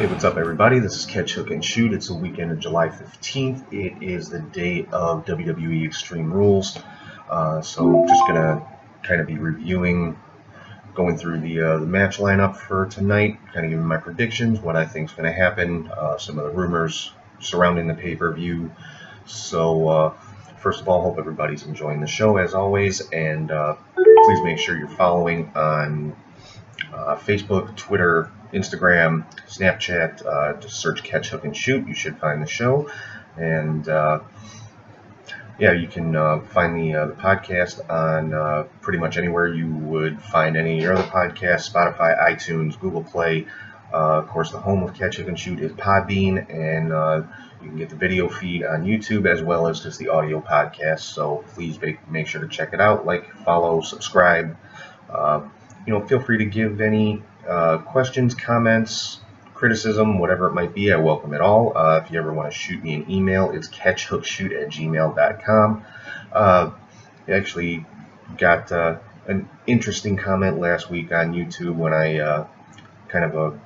Hey, what's up, everybody? This is Catch, Hook, and Shoot. It's the weekend of July 15th. It is the day of WWE Extreme Rules. So just going to kind of be reviewing, going through the match lineup for tonight, kind of giving my predictions, what I think is going to happen, some of the rumors surrounding the pay-per-view. So first of all, hope everybody's enjoying the show as always, and please make sure you're following on Facebook, Twitter, Instagram, Snapchat. Just search Catch, Hook, and Shoot. You should find the show. And yeah, you can find the podcast on pretty much anywhere you would find any of your other podcasts: Spotify, iTunes, Google Play. Of course, the home of Catch, Hook, and Shoot is Podbean, and you can get the video feed on YouTube as well as just the audio podcast. So please make sure to check it out. Like, follow, subscribe. Feel free to give any questions, comments, criticism, whatever it might be. I welcome it all. If you ever want to shoot me an email, it's catchhookshoot@gmail.com. I actually got an interesting comment last week on YouTube when I kind of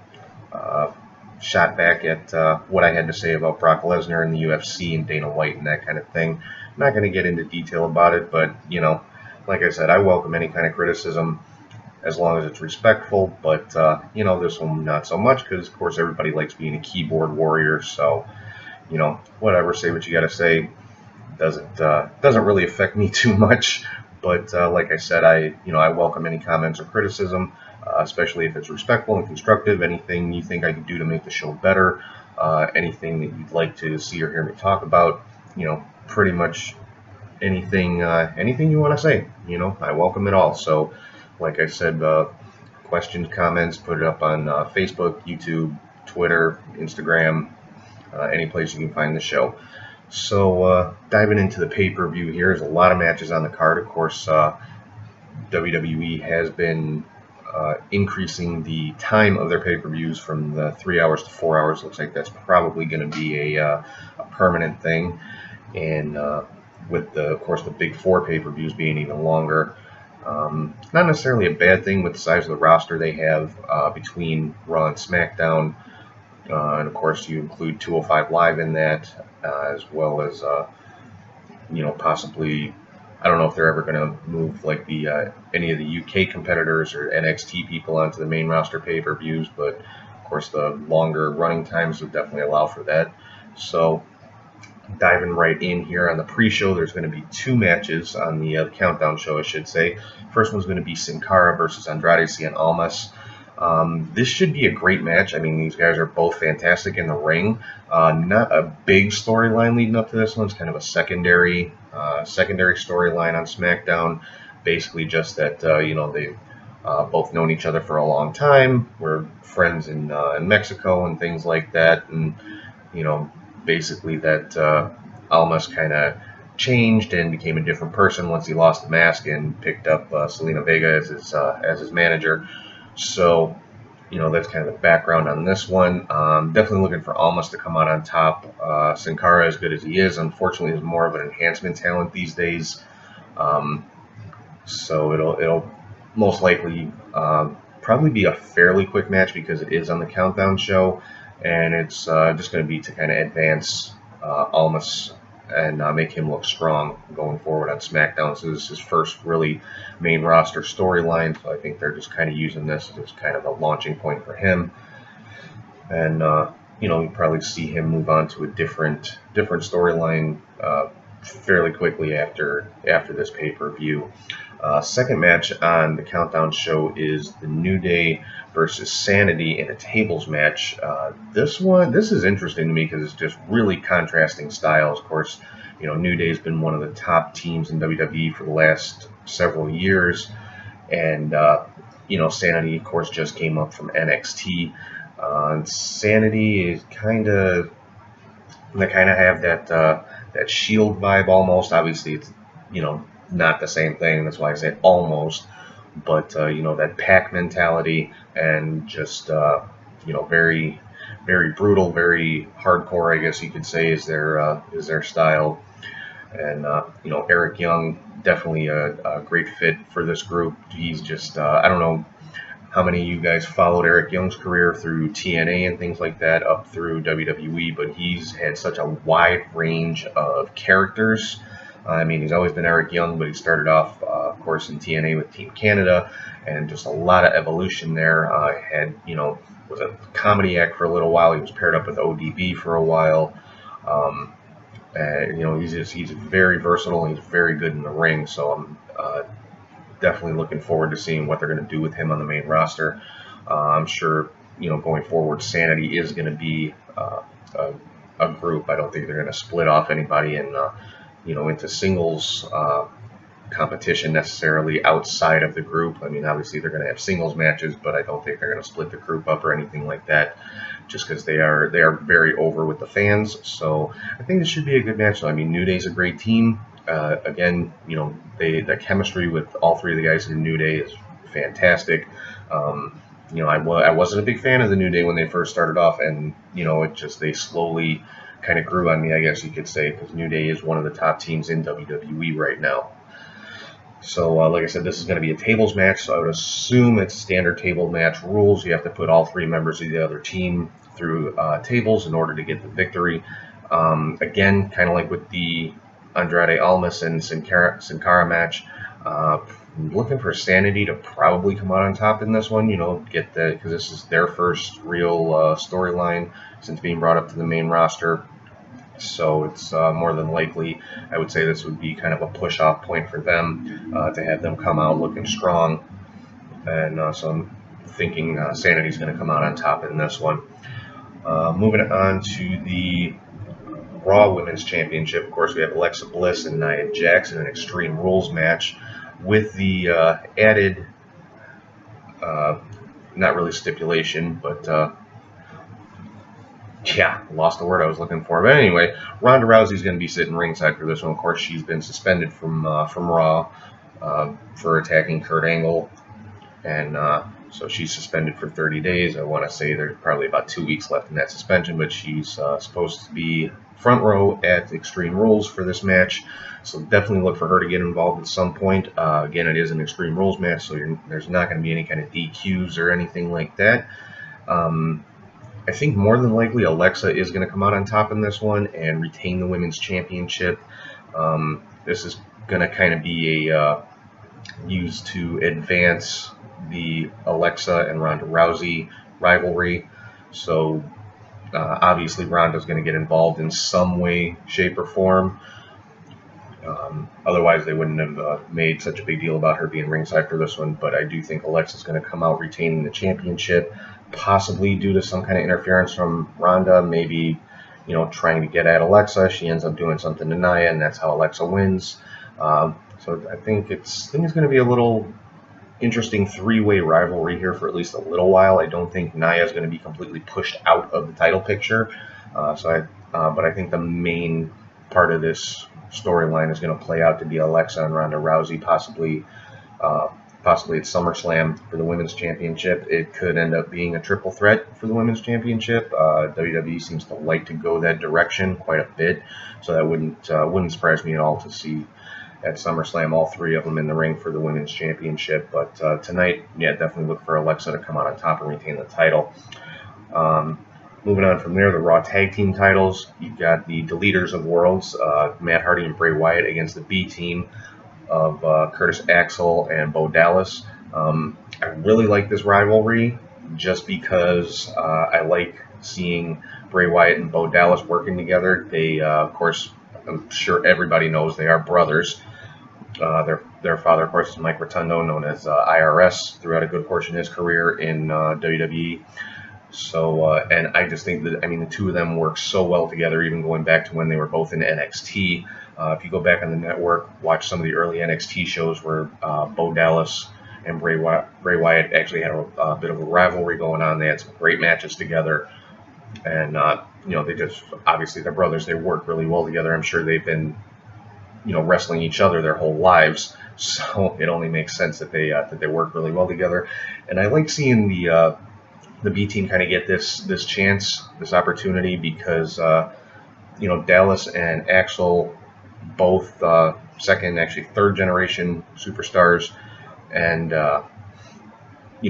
shot back at what I had to say about Brock Lesnar and the UFC and Dana White and that kind of thing. I'm not going to get into detail about it, but, like I said, I welcome any kind of criticism, as long as it's respectful, but, this one not so much, because, of course, everybody likes being a keyboard warrior, so, whatever, say what you gotta say. Doesn't really affect me too much, but, like I said, I welcome any comments or criticism, especially if it's respectful and constructive. Anything you think I could do to make the show better, anything that you'd like to see or hear me talk about, pretty much anything you want to say, I welcome it all. So, like I said, questions, comments, put it up on Facebook, YouTube, Twitter, Instagram, any place you can find the show. So diving into the pay-per-view here, there's a lot of matches on the card. Of course, WWE has been increasing the time of their pay-per-views from the 3 hours to 4 hours. Looks like that's probably going to be a permanent thing. And with, of course, the big four pay-per-views being even longer. Not necessarily a bad thing with the size of the roster they have between Raw and SmackDown, and of course you include 205 Live in that, as well as possibly, I don't know if they're ever going to move like the any of the UK competitors or NXT people onto the main roster pay-per-views, but of course the longer running times would definitely allow for that. So diving right in here on the pre-show, there's going to be two matches on the countdown show, I should say. First one's going to be Sin Cara versus Andrade Cien Almas. This should be a great match. I mean, these guys are both fantastic in the ring. Not a big storyline leading up to this one. It's kind of a secondary storyline on SmackDown. Basically just that, they've both known each other for a long time. We're friends in Mexico and things like that. And, basically that Almas kind of changed and became a different person once he lost the mask and picked up Selena Vega as his manager. So, that's kind of the background on this one. Definitely looking for Almas to come out on top. Sin Cara, as good as he is, unfortunately is more of an enhancement talent these days. So it'll most likely probably be a fairly quick match because it is on the countdown show. And it's just going to be to kind of advance Almas and make him look strong going forward on SmackDown. So this is his first really main roster storyline. So I think they're just kind of using this as kind of a launching point for him. And you'll probably see him move on to a different storyline fairly quickly after this pay-per-view. Second match on the countdown show is the New Day versus Sanity in a tables match. This is interesting to me because it's just really contrasting styles. Of course, New Day's been one of the top teams in WWE for the last several years, and Sanity, of course, just came up from NXT. Sanity is they kind of have that Shield vibe almost. Obviously, it's not the same thing. That's why I say almost. But that pack mentality and just very, very brutal, very hardcore, I guess you could say, is their style. And Eric Young, definitely a great fit for this group. He's just I don't know how many of you guys followed Eric Young's career through TNA and things like that up through WWE, but he's had such a wide range of characters. I mean, he's always been Eric Young, but he started off, of course, in TNA with Team Canada, and just a lot of evolution there. Was a comedy act for a little while. He was paired up with ODB for a while. He's very versatile. And he's very good in the ring. So I'm definitely looking forward to seeing what they're going to do with him on the main roster. I'm sure, going forward, Sanity is going to be a group. I don't think they're going to split off anybody and into singles competition necessarily outside of the group. I mean, obviously they're going to have singles matches, but I don't think they're going to split the group up or anything like that, just because they are very over with the fans. So I think this should be a good match. I mean, New Day's a great team. Again, the chemistry with all three of the guys in New Day is fantastic. I wasn't a big fan of the New Day when they first started off, and they slowly kind of grew on me, I guess you could say, because New Day is one of the top teams in WWE right now. So, like I said, this is going to be a tables match, so I would assume it's standard table match rules. You have to put all three members of the other team through tables in order to get the victory. Again, kind of like with the Andrade Almas and Sin Cara match, I'm looking for Sanity to probably come out on top in this one, because this is their first real storyline since being brought up to the main roster. So it's more than likely, I would say this would be kind of a push-off point for them to have them come out looking strong. And so I'm thinking Sanity's going to come out on top in this one. Moving on to the Raw Women's Championship, of course, we have Alexa Bliss and Nia Jax in an Extreme Rules match with the added, not really stipulation, but lost the word I was looking for. But anyway, Ronda Rousey's going to be sitting ringside for this one. Of course, she's been suspended from Raw for attacking Kurt Angle, and so she's suspended for 30 days. I want to say there's probably about 2 weeks left in that suspension, but she's supposed to be front row at Extreme Rules for this match. So definitely look for her to get involved at some point. Again, it is an Extreme Rules match, so there's not going to be any kind of DQs or anything like that. I think more than likely Alexa is going to come out on top in this one and retain the Women's Championship. This is going to kind of be used to advance the Alexa and Ronda Rousey rivalry. So obviously Ronda's going to get involved in some way, shape, or form. Otherwise, they wouldn't have made such a big deal about her being ringside for this one. But I do think Alexa's going to come out retaining the championship, possibly due to some kind of interference from Ronda, maybe, trying to get at Alexa. She ends up doing something to Nia, and that's how Alexa wins. So I think it's going to be a little interesting three-way rivalry here for at least a little while. I don't think Nia is going to be completely pushed out of the title picture. But I think the main part of this storyline is going to play out to be Alexa and Ronda Rousey, possibly at SummerSlam for the Women's Championship. It could end up being a triple threat for the Women's Championship. WWE seems to like to go that direction quite a bit, so that wouldn't surprise me at all to see at SummerSlam all three of them in the ring for the Women's Championship. But tonight, definitely look for Alexa to come out on top and retain the title. Moving on from there, the Raw Tag Team titles. You've got the Deleters of Worlds, Matt Hardy and Bray Wyatt against the B Team of Curtis Axel and Bo Dallas. I really like this rivalry just because I like seeing Bray Wyatt and Bo Dallas working together. They, of course, I'm sure everybody knows they are brothers. Their father, of course, is Mike Rotundo, known as IRS, throughout a good portion of his career in WWE. So, and I just think that, the two of them work so well together, even going back to when they were both in NXT. If you go back on the network, watch some of the early NXT shows where Bo Dallas and Bray Wyatt actually had a bit of a rivalry going on. They had some great matches together. And, they just, obviously they're brothers. They work really well together. I'm sure they've been, wrestling each other their whole lives. So it only makes sense that they work really well together. And I like seeing the B Team kind of get this chance, this opportunity, because Dallas and Axel, both second, actually third generation superstars, and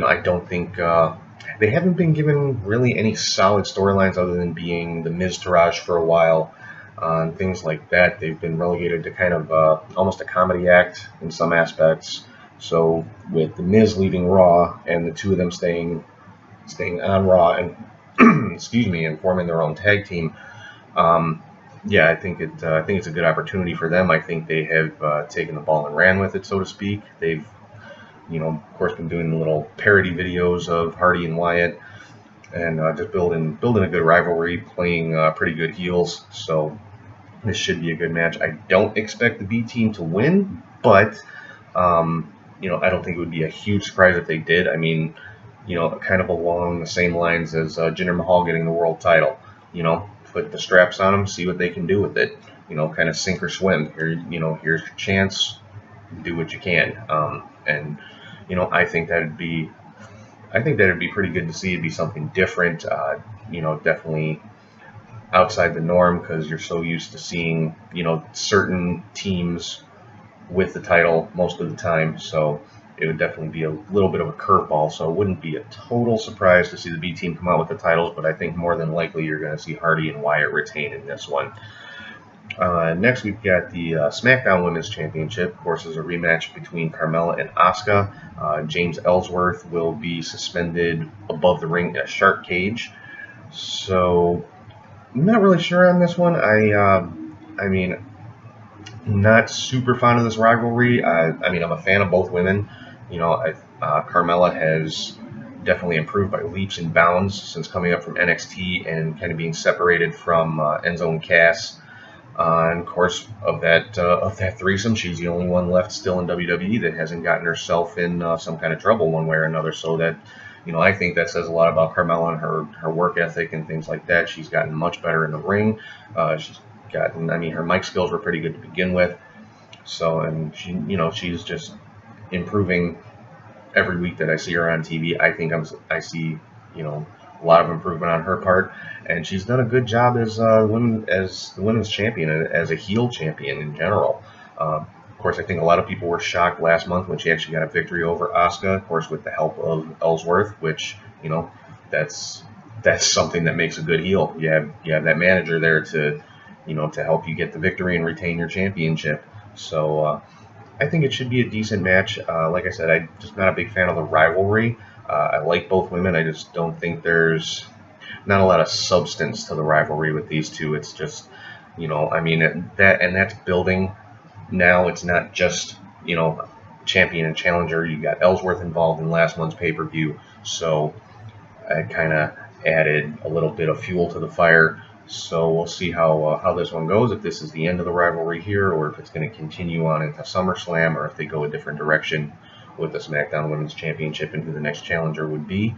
I don't think they haven't been given really any solid storylines other than being the Miz Taraj for a while. And things like that. They've been relegated to kind of almost a comedy act in some aspects. So with the Miz leaving Raw and the two of them staying on Raw and excuse me, and forming their own tag team, yeah, I think it's a good opportunity for them. I think they have taken the ball and ran with it, so to speak. They've of course, been doing little parody videos of Hardy and Wyatt, and just building a good rivalry, playing pretty good heels. So this should be a good match. I don't expect the B team to win, but I don't think it would be a huge surprise if they did. I mean, kind of along the same lines as Jinder Mahal getting the world title. Put the straps on them, see what they can do with it. Kind of sink or swim. Here's your chance. Do what you can. And I think that'd be pretty good to see. It'd be something different. Definitely outside the norm, because you're so used to seeing certain teams with the title most of the time. So it would definitely be a little bit of a curveball. So it wouldn't be a total surprise to see the B team come out with the titles, but I think more than likely you're going to see Hardy and Wyatt retain in this one. Next, we've got the SmackDown Women's Championship. Of course, there's a rematch between Carmella and Asuka. James Ellsworth will be suspended above the ring in a shark cage. So, I'm not really sure on this one. I mean, not super fond of this rivalry. I'm a fan of both women. Carmella has definitely improved by leaps and bounds since coming up from NXT and kind of being separated from Enzo and Cass. And of course, of that threesome, she's the only one left still in WWE that hasn't gotten herself in some kind of trouble one way or another. So that, I think that says a lot about Carmella and her work ethic and things like that. She's gotten much better in the ring. Her mic skills were pretty good to begin with. So, and she's just improving every week that I see her on TV. I see, a lot of improvement on her part, and she's done a good job as the women's champion, as a heel champion in general. Of course, I think a lot of people were shocked last month when she actually got a victory over Asuka, of course, with the help of Ellsworth, which, that's something that makes a good heel. You have that manager there to help you get the victory and retain your championship. So I think it should be a decent match. Like I said, I'm just not a big fan of the rivalry. I like both women. I just don't think there's not a lot of substance to the rivalry with these two. It's just, that's building now. It's not just, champion and challenger. You got Ellsworth involved in last month's pay-per-view, so I kind of added a little bit of fuel to the fire. So we'll see how this one goes, if this is the end of the rivalry here, or if it's going to continue on into SummerSlam, or if they go a different direction with the SmackDown Women's Championship and who the next challenger would be.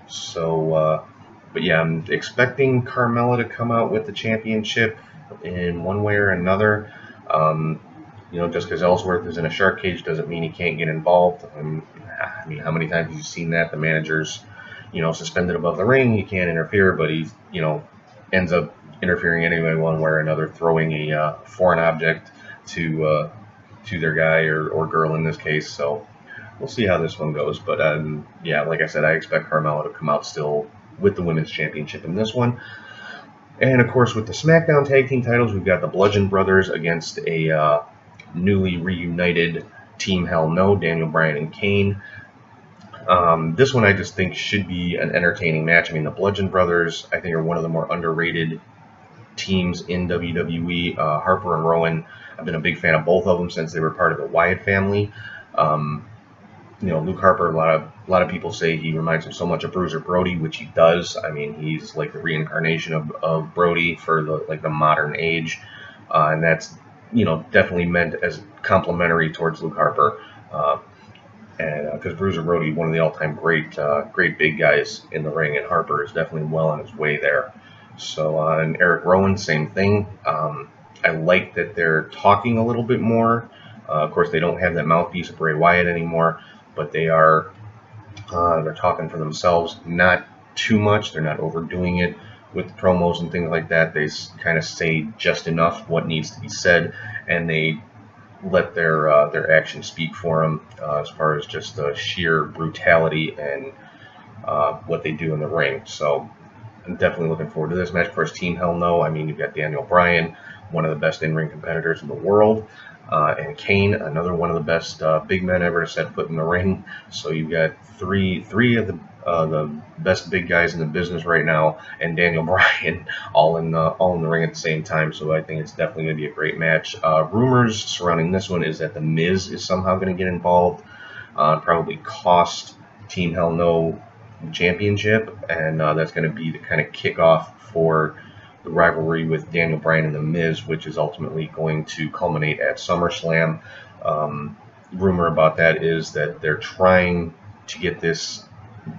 So, but yeah, I'm expecting Carmella to come out with the championship in one way or another. Just because Ellsworth is in a shark cage doesn't mean he can't get involved. How many times have you seen that? The manager's, suspended above the ring, he can't interfere, but he's, ends up interfering anyway, one way or another, throwing a foreign object to their guy or girl in this case. So we'll see how this one goes. But yeah, like I said, I expect Carmella to come out still with the Women's Championship in this one. And of course, with the SmackDown Tag Team titles, we've got the Bludgeon Brothers against a newly reunited Team Hell No, Daniel Bryan and Kane. This one I just think should be an entertaining match. The Bludgeon Brothers, I think, are one of the more underrated teams in WWE. Harper and Rowan, I've been a big fan of both of them since they were part of the Wyatt family. Luke Harper, a lot of people say he reminds them so much of Bruiser Brody, which he does. He's like the reincarnation of Brody for the modern age, and that's definitely meant as complimentary towards Luke Harper. And because Bruiser Brody, one of the all-time great big guys in the ring, and Harper is definitely well on his way there. So, and Eric Rowan, same thing. I like that they're talking a little bit more. Of course, they don't have that mouthpiece of Bray Wyatt anymore, but they're talking for themselves. Not too much. They're not overdoing it with the promos and things like that. They kind of say just enough what needs to be said, and they let their actions speak for them as far as just sheer brutality and what they do in the ring. So I'm definitely looking forward to this match. Of course, Team Hell No. I mean, you've got Daniel Bryan, one of the best in-ring competitors in the world, and Kane, another one of the best big men ever to set foot in the ring. So you've got three of the best big guys in the business right now, and Daniel Bryan all in the ring at the same time. So I think it's definitely going to be a great match. Rumors surrounding this one is that The Miz is somehow going to get involved, probably cost Team Hell No championship, and that's going to be the kind of kickoff for the rivalry with Daniel Bryan and The Miz, which is ultimately going to culminate at SummerSlam. Rumor about that is that they're trying to get this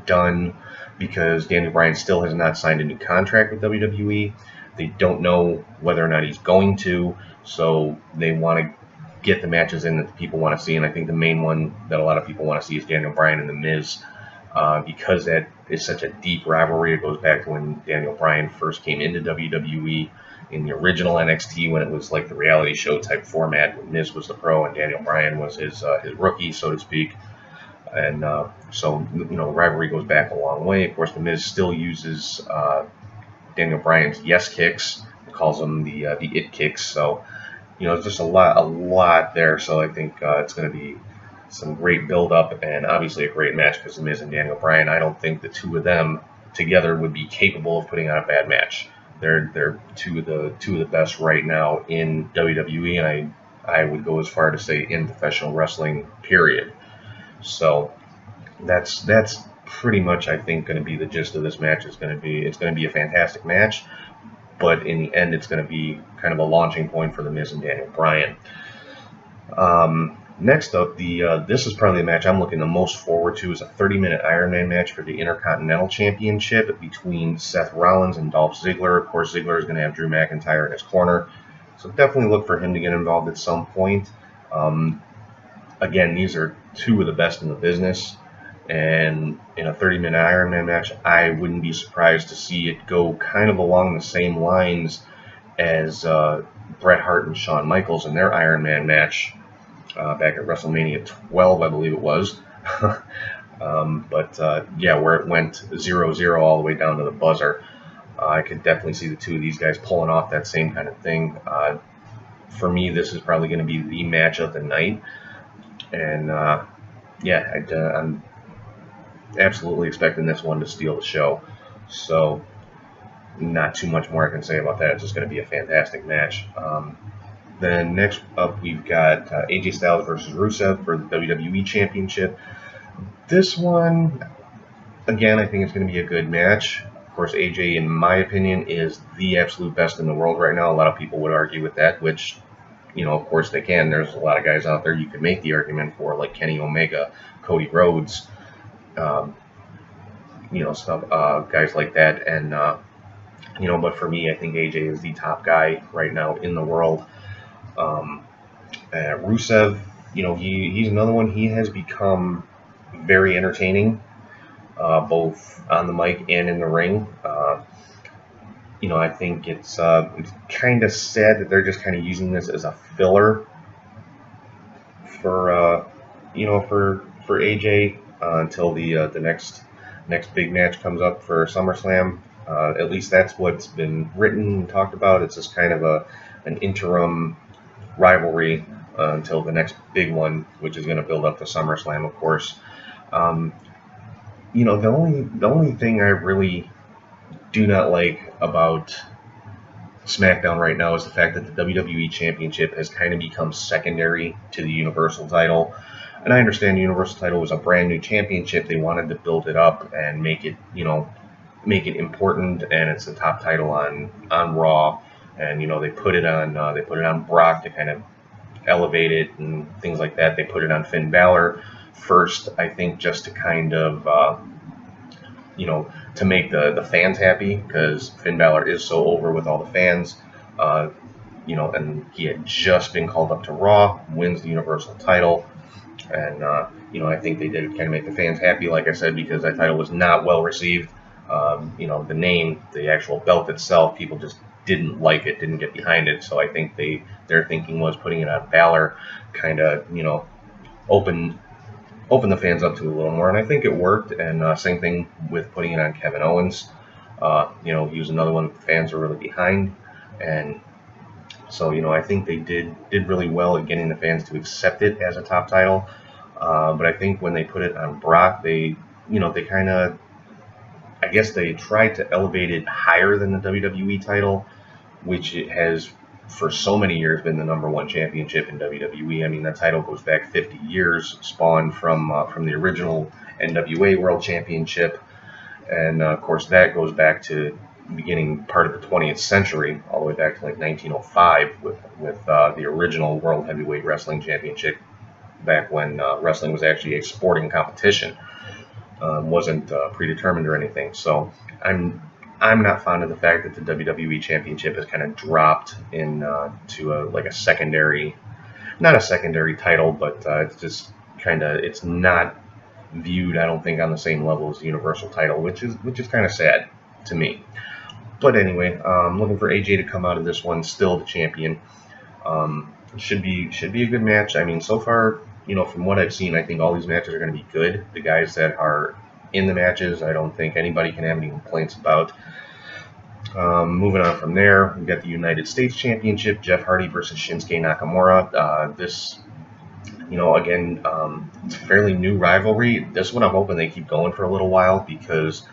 done because Daniel Bryan still has not signed a new contract with WWE. They don't know whether or not he's going to, so they want to get the matches in that the people want to see, and I think the main one that a lot of people want to see is Daniel Bryan and The Miz. Because that is such a deep rivalry. It goes back to when Daniel Bryan first came into WWE in the original NXT, when it was like the reality show type format, when Miz was the pro and Daniel Bryan was his rookie, so to speak. And so, you know, the rivalry goes back a long way. Of course, The Miz still uses Daniel Bryan's yes kicks, calls them the it kicks. So, you know, it's just a lot there. So I think it's going to be some great build-up and obviously a great match because The Miz and Daniel Bryan, I don't think the two of them together would be capable of putting on a bad match. They're two of the best right now in WWE, and I would go as far to say in professional wrestling, period. So that's pretty much, I think, going to be the gist of this match. It's going to be a fantastic match, but in the end, it's going to be kind of a launching point for The Miz and Daniel Bryan. Next up, this is probably the match I'm looking the most forward to. Is a 30-minute Iron Man match for the Intercontinental Championship between Seth Rollins and Dolph Ziggler. Of course, Ziggler is going to have Drew McIntyre in his corner, so definitely look for him to get involved at some point. Again, these are two of the best in the business, and in a 30-minute Iron Man match, I wouldn't be surprised to see it go kind of along the same lines as Bret Hart and Shawn Michaels in their Iron Man match. Back at WrestleMania 12, I believe it was. Yeah, where it went 0-0 all the way down to the buzzer. I could definitely see the two of these guys pulling off that same kind of thing. For me, this is probably going to be the match of the night. And yeah, I'm absolutely expecting this one to steal the show. So, not too much more I can say about that. It's just going to be a fantastic match. Then next up, we've got AJ Styles versus Rusev for the WWE Championship. This one, again, I think it's going to be a good match. Of course, AJ, in my opinion, is the absolute best in the world right now. A lot of people would argue with that, which, you know, of course they can. There's a lot of guys out there you could make the argument for, like Kenny Omega, Cody Rhodes, you know, stuff, guys like that. And, you know, but for me, I think AJ is the top guy right now in the world. Rusev, you know, he's another one. He has become very entertaining, both on the mic and in the ring. You know, I think it's kind of sad that they're just kind of using this as a filler for you know, for AJ until the next big match comes up for SummerSlam. At least that's what's been written and talked about. It's just kind of an interim rivalry until the next big one, which is going to build up to SummerSlam, of course. You know, the only thing I really do not like about SmackDown right now is the fact that the WWE Championship has kind of become secondary to the Universal title. And I understand the Universal title was a brand new championship. They wanted to build it up and make it, you know, make it important, and it's the top title on Raw. And, you know, they put it on Brock to kind of elevate it and things like that. They put it on Finn Balor first, I think, just to kind of, you know, to make the fans happy, because Finn Balor is so over with all the fans. You know, and he had just been called up to Raw, wins the Universal title. And, you know, I think they did kind of make the fans happy, like I said, because that title was not well received. You know, the name, the actual belt itself, people just didn't like it, didn't get behind it. So I think their thinking was putting it on Balor, kind of, open the fans up to it a little more, and I think it worked. And same thing with putting it on Kevin Owens. He was another one that the fans were really behind, and so I think they did really well at getting the fans to accept it as a top title. But I think when they put it on Brock, they kind of, I guess they tried to elevate it higher than the WWE title, which it has for so many years been the #1 championship in WWE. I mean, that title goes back 50 years, spawned from the original NWA World Championship, and of course that goes back to the beginning part of the 20th century, all the way back to like 1905 with the original World Heavyweight Wrestling Championship, back when wrestling was actually a sporting competition, wasn't predetermined or anything. So I'm not fond of the fact that the WWE Championship has kind of dropped in to a secondary, not a secondary title, but it's just it's not viewed, I don't think, on the same level as the Universal title, which is kind of sad to me. But anyway, I'm looking for AJ to come out of this one still the champion. Should be a good match. I mean, so far, from what I've seen, I think all these matches are going to be good. The guys that are in the matches, I don't think anybody can have any complaints about. Moving on from there, we've got the United States Championship, Jeff Hardy versus Shinsuke Nakamura. This, again, it's a fairly new rivalry. This one I'm hoping they keep going for a little while, because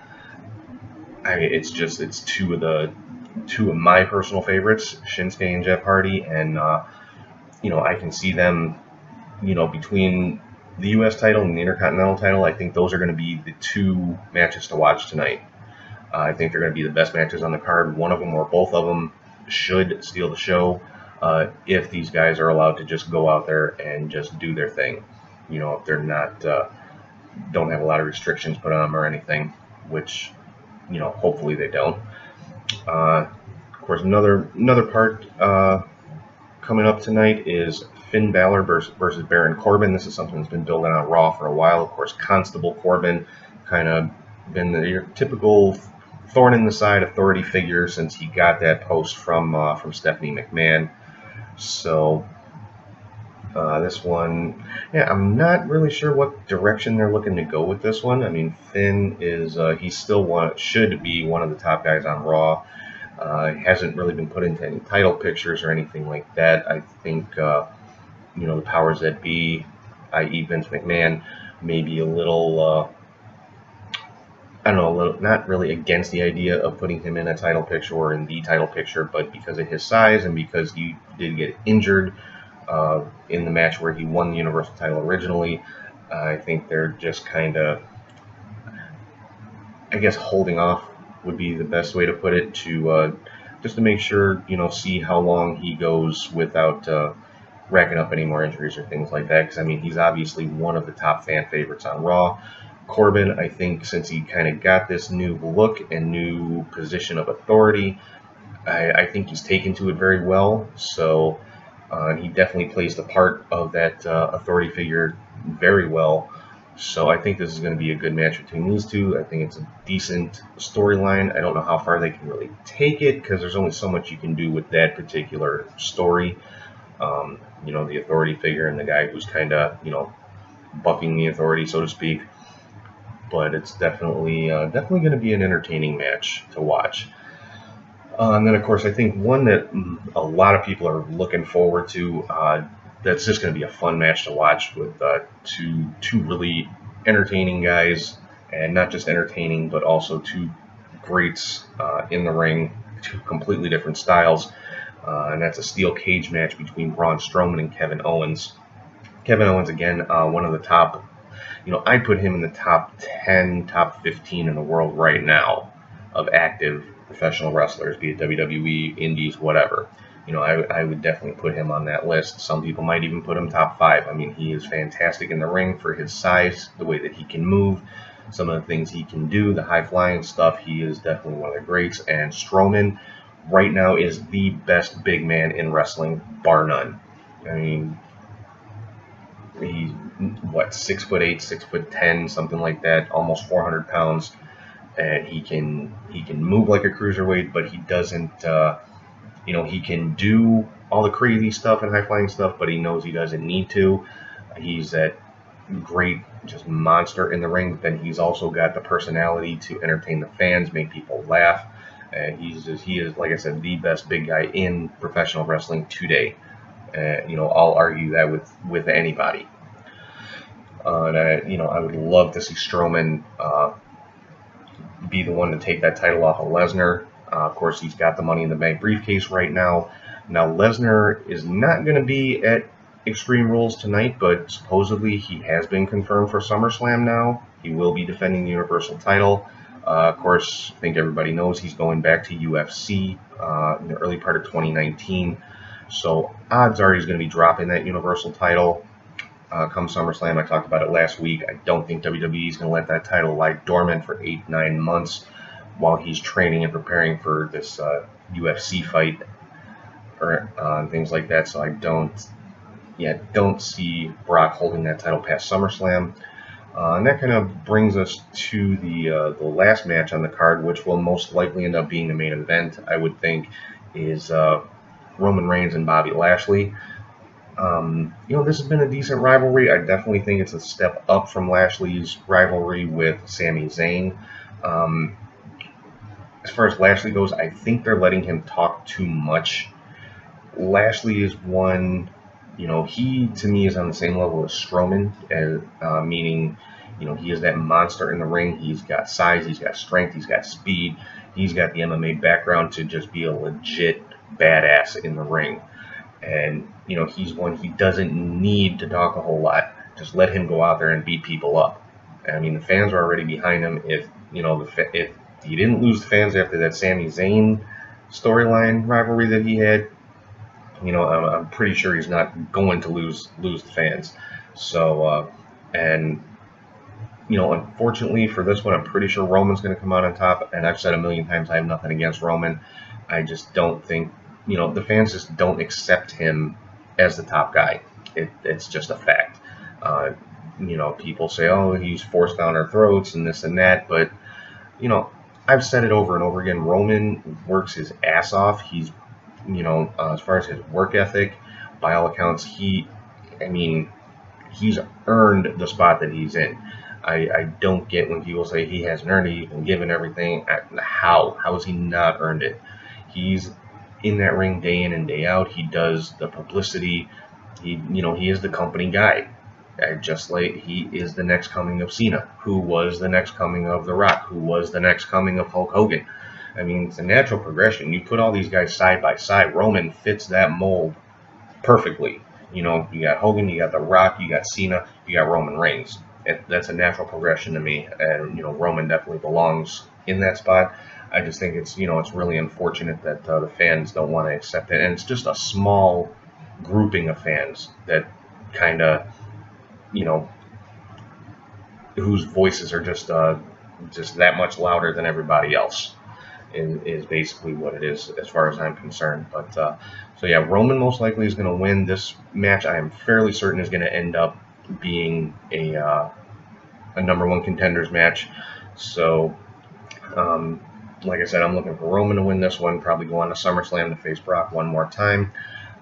it's two of my personal favorites, Shinsuke and Jeff Hardy, and I can see them, between the U.S. title and the Intercontinental title, I think those are going to be the two matches to watch tonight. I think they're going to be the best matches on the card. One of them or both of them should steal the show if these guys are allowed to just go out there and just do their thing. If they're not, don't have a lot of restrictions put on them or anything, which, hopefully they don't. Of course, another part coming up tonight is Finn Balor versus Baron Corbin. This is something that's been building on Raw for a while. Of course, Constable Corbin kind of been your typical thorn in the side authority figure since he got that post from Stephanie McMahon. So this one, yeah, I'm not really sure what direction they're looking to go with this one. I mean, Finn is he's still should be one of the top guys on Raw. He hasn't really been put into any title pictures or anything like that. I think the powers that be, i.e. Vince McMahon, may be a little not really against the idea of putting him in a title picture or in the title picture, but because of his size and because he did get injured in the match where he won the Universal title originally, I think they're just kind of, I guess, holding off would be the best way to put it, to just to make sure, see how long he goes without racking up any more injuries or things like that, because I mean, he's obviously one of the top fan favorites on Raw. Corbin, I think, since he kind of got this new look and new position of authority, I think he's taken to it very well. So he definitely plays the part of that authority figure very well. So I think this is going to be a good match between these two. I think it's a decent storyline. I don't know how far they can really take it, because there's only so much you can do with that particular story. The authority figure and the guy who's kind of, bucking the authority, so to speak. But it's definitely going to be an entertaining match to watch. And then, of course, I think one that a lot of people are looking forward to, that's just going to be a fun match to watch with two really entertaining guys, and not just entertaining, but also two greats in the ring, two completely different styles, and that's a steel cage match between Braun Strowman and Kevin Owens. Kevin Owens, again, one of the top, I'd put him in the top 10, top 15 in the world right now of active professional wrestlers, be it WWE, Indies, whatever. I would definitely put him on that list. Some people might even put him top 5. I mean, he is fantastic in the ring for his size, the way that he can move, some of the things he can do, the high-flying stuff. He is definitely one of the greats. And Strowman right now is the best big man in wrestling, bar none. I mean, he's, 6'8", 6'10", something like that, almost 400 pounds. And he can move like a cruiserweight, but he doesn't You know, he can do all the crazy stuff and high-flying stuff, but he knows he doesn't need to. He's that great just monster in the ring, but then he's also got the personality to entertain the fans, make people laugh. And he is, like I said, the best big guy in professional wrestling today. You know, I'll argue that with anybody. And I would love to see Strowman be the one to take that title off of Lesnar. Of course, he's got the Money in the Bank briefcase right now. Now, Lesnar is not going to be at Extreme Rules tonight, but supposedly he has been confirmed for SummerSlam now. He will be defending the Universal title. Of course, I think everybody knows he's going back to UFC in the early part of 2019. So odds are he's going to be dropping that Universal title come SummerSlam. I talked about it last week. I don't think WWE is going to let that title lie dormant for 8-9 months while he's training and preparing for this UFC fight or things like that. So I don't see Brock holding that title past SummerSlam. And that kind of brings us to the last match on the card, which will most likely end up being the main event, I would think, is Roman Reigns and Bobby Lashley. This has been a decent rivalry. I definitely think it's a step up from Lashley's rivalry with Sami Zayn. As far as Lashley goes, I think they're letting him talk too much. Lashley is one, he to me is on the same level as Strowman, meaning, he is that monster in the ring. He's got size, he's got strength, he's got speed, he's got the MMA background to just be a legit badass in the ring. And, he's one, he doesn't need to talk a whole lot. Just let him go out there and beat people up. I mean, the fans are already behind him. If he didn't lose the fans after that Sami Zayn storyline rivalry that he had, I'm pretty sure he's not going to lose the fans. So, unfortunately for this one, I'm pretty sure Roman's going to come out on top. And I've said a million times I have nothing against Roman. I just don't think, the fans just don't accept him as the top guy. It's just a fact. People say, oh, he's forced down our throats and this and that. But, I've said it over and over again. Roman works his ass off. He's, as far as his work ethic, by all accounts, he's earned the spot that he's in. I don't get when people say he hasn't earned it, he's been given everything. How has he not earned it? He's in that ring day in and day out. He does the publicity. He is the company guy. Just like he is the next coming of Cena, who was the next coming of The Rock, who was the next coming of Hulk Hogan. I mean, it's a natural progression. You put all these guys side by side. Roman fits that mold perfectly. You got Hogan, you got The Rock, you got Cena, you got Roman Reigns. That's a natural progression to me, and Roman definitely belongs in that spot. I just think it's it's really unfortunate that the fans don't want to accept it, and it's just a small grouping of fans that kind of whose voices are just that much louder than everybody else. Is basically what it is as far as I'm concerned. But so yeah, Roman most likely is going to win this match. I am fairly certain is going to end up being a number one contenders match. So like I said, I'm looking for Roman to win this one, probably go on to SummerSlam to face Brock one more time.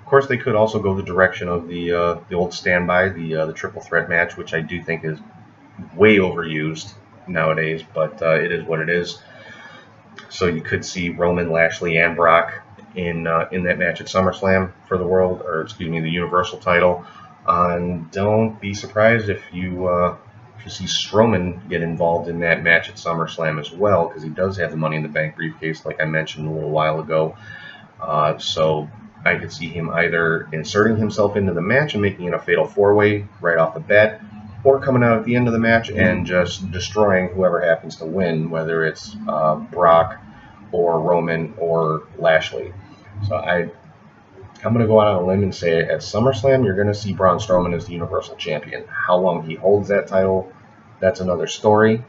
Of course, they could also go the direction of the old standby, the triple threat match, which I do think is way overused nowadays, but it is what it is. So you could see Roman, Lashley, and Brock in that match at SummerSlam for the Universal title. And don't be surprised if you see Strowman get involved in that match at SummerSlam as well, because he does have the Money in the Bank briefcase, like I mentioned a little while ago. So I could see him either inserting himself into the match and making it a fatal four-way right off the bat, or coming out at the end of the match and just destroying whoever happens to win, whether it's Brock or Roman or Lashley. So I'm going to go out on a limb and say at SummerSlam, you're going to see Braun Strowman as the Universal Champion. How long he holds that title, that's another story,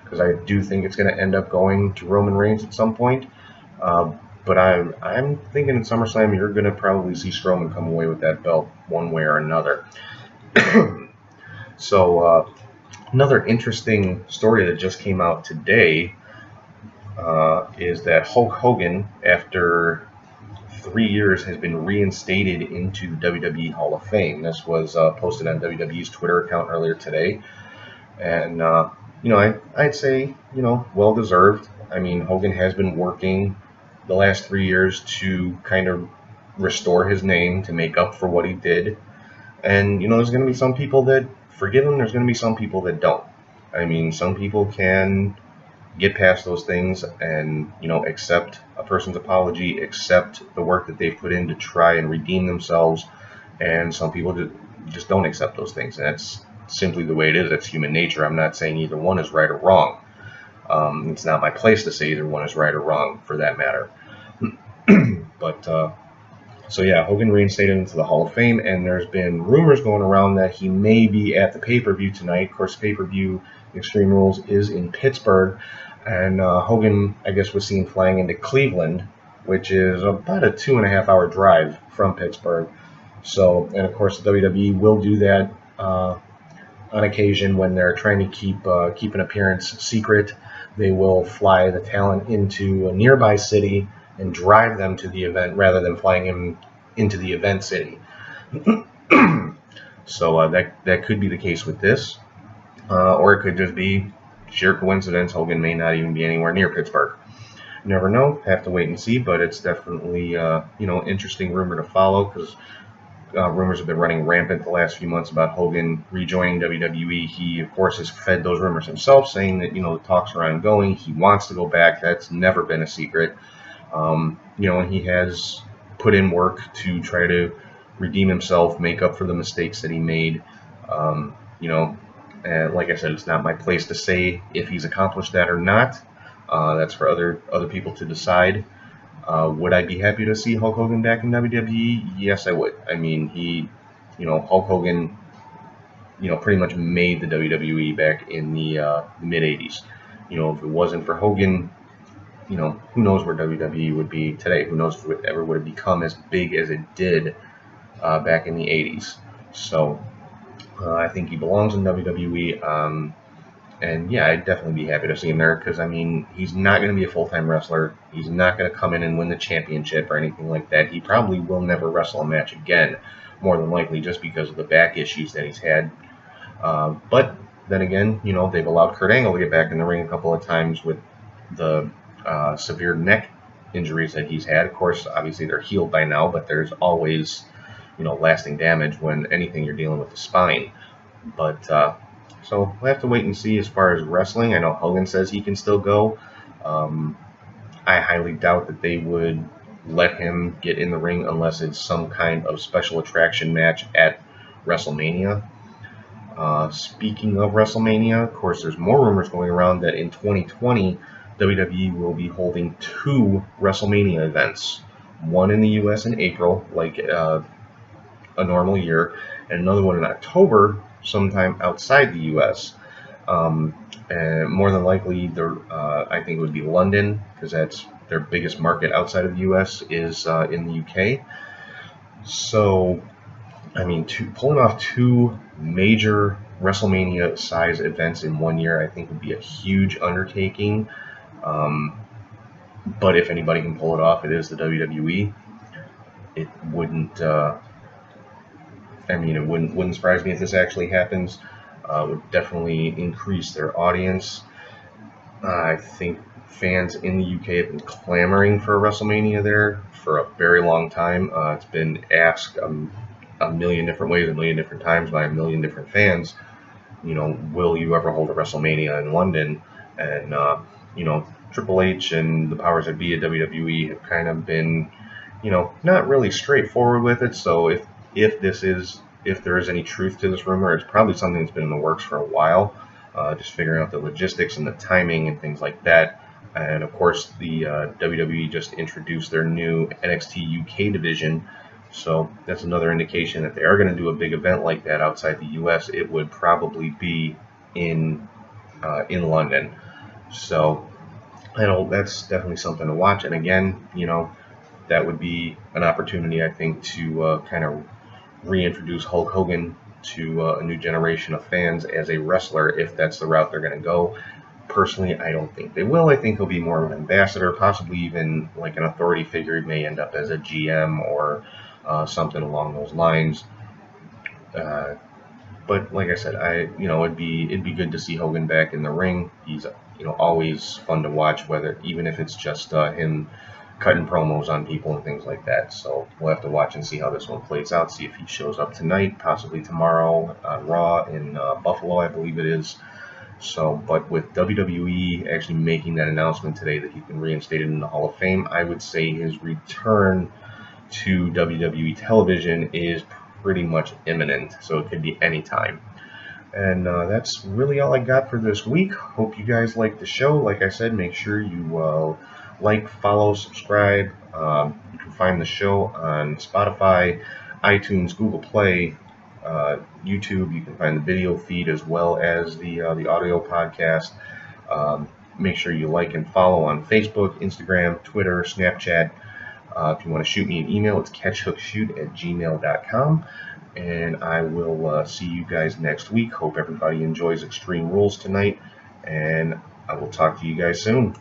because I do think it's going to end up going to Roman Reigns at some point. But I'm thinking at SummerSlam, you're going to probably see Strowman come away with that belt one way or another. So another interesting story that just came out today is that Hulk Hogan, after 3 years has been reinstated into the WWE Hall of Fame. This was posted on WWE's Twitter account earlier today. And, I'd say, well deserved. I mean, Hogan has been working the last 3 years to kind of restore his name, to make up for what he did. And, there's going to be some people that forgive him, there's going to be some people that don't. I mean, some people can get past those things and, accept a person's apology, accept the work that they've put in to try and redeem themselves. And some people just don't accept those things. And that's simply the way it is. That's human nature. I'm not saying either one is right or wrong. It's not my place to say either one is right or wrong, for that matter. But, so yeah, Hogan reinstated into the Hall of Fame, and there's been rumors going around that he may be at the pay-per-view tonight. Of course, pay-per-view Extreme Rules is in Pittsburgh, and Hogan, I guess, was seen flying into Cleveland, which is about a 2.5-hour drive from Pittsburgh. So, and of course, the WWE will do that on occasion when they're trying to keep an appearance secret. They will fly the talent into a nearby city and drive them to the event rather than flying him into the event city. So that could be the case with this, or it could just be sheer coincidence. Hogan may not even be anywhere near Pittsburgh. You never know. Have to wait and see. But it's definitely interesting rumor to follow, because rumors have been running rampant the last few months about Hogan rejoining WWE. He, of course, has fed those rumors himself, saying that the talks are ongoing. He wants to go back. That's never been a secret. And he has put in work to try to redeem himself, make up for the mistakes that he made. And like I said, it's not my place to say if he's accomplished that or not. That's for other people to decide. Would I be happy to see Hulk Hogan back in WWE? Yes, I would. I mean, Hulk Hogan, pretty much made the WWE back in the mid-'80s. If it wasn't for Hogan, who knows where WWE would be today? Who knows if it ever would have become as big as it did back in the 80s? So I think he belongs in WWE. And yeah, I'd definitely be happy to see him there, because I mean, he's not going to be a full-time wrestler. He's not going to come in and win the championship or anything like that. He probably will never wrestle a match again, more than likely, just because of the back issues that he's had. But then again, they've allowed Kurt Angle to get back in the ring a couple of times with the severe neck injuries that he's had. Of course, obviously they're healed by now, but there's always, lasting damage when anything you're dealing with the spine. But so we'll have to wait and see as far as wrestling. I know Hogan says he can still go. I highly doubt that they would let him get in the ring unless it's some kind of special attraction match at WrestleMania. Speaking of WrestleMania, of course, there's more rumors going around that in 2020, WWE will be holding 2 WrestleMania events. One in the U.S. in April, like a normal year, and another one in October, sometime outside the U.S. And more than likely, I think it would be London, because that's their biggest market outside of the U.S. is in the U.K. So, I mean, pulling off 2 major WrestleMania size events in 1 year, I think would be a huge undertaking. But if anybody can pull it off, it is the WWE. It wouldn't. It wouldn't surprise me if this actually happens. Would definitely increase their audience. I think fans in the UK have been clamoring for a WrestleMania there for a very long time. It's been asked a million different ways, a million different times by a million different fans. Will you ever hold a WrestleMania in London? And Triple H and the powers that be at WWE have kind of been, not really straightforward with it. So if there is any truth to this rumor, it's probably something that's been in the works for a while, just figuring out the logistics and the timing and things like that. And of course, the WWE just introduced their new NXT UK division, so that's another indication that they are going to do a big event like that outside the US. It would probably be in London. So that's definitely something to watch. And again, that would be an opportunity, I think, to kind of reintroduce Hulk Hogan to a new generation of fans as a wrestler, if that's the route they're going to go. Personally, I don't think they will. I think he'll be more of an ambassador, possibly even like an authority figure. He may end up as a GM or something along those lines. But like I said, it'd be good to see Hogan back in the ring. He's always fun to watch, whether even if it's just him cutting promos on people and things like that. So we'll have to watch and see how this one plays out. See if he shows up tonight, possibly tomorrow on Raw in Buffalo, I believe it is. So, but with WWE actually making that announcement today that he's been reinstated in the Hall of Fame, I would say his return to WWE television is pretty much imminent. So it could be any time. And that's really all I got for this week. Hope you guys like the show. Like I said, make sure you like, follow, subscribe. You can find the show on Spotify, iTunes, Google Play, YouTube. You can find the video feed as well as the audio podcast. Make sure you like and follow on Facebook, Instagram, Twitter, Snapchat. If you want to shoot me an email, it's catchhookshoot@gmail.com. And I will see you guys next week. Hope everybody enjoys Extreme Rules tonight. And I will talk to you guys soon.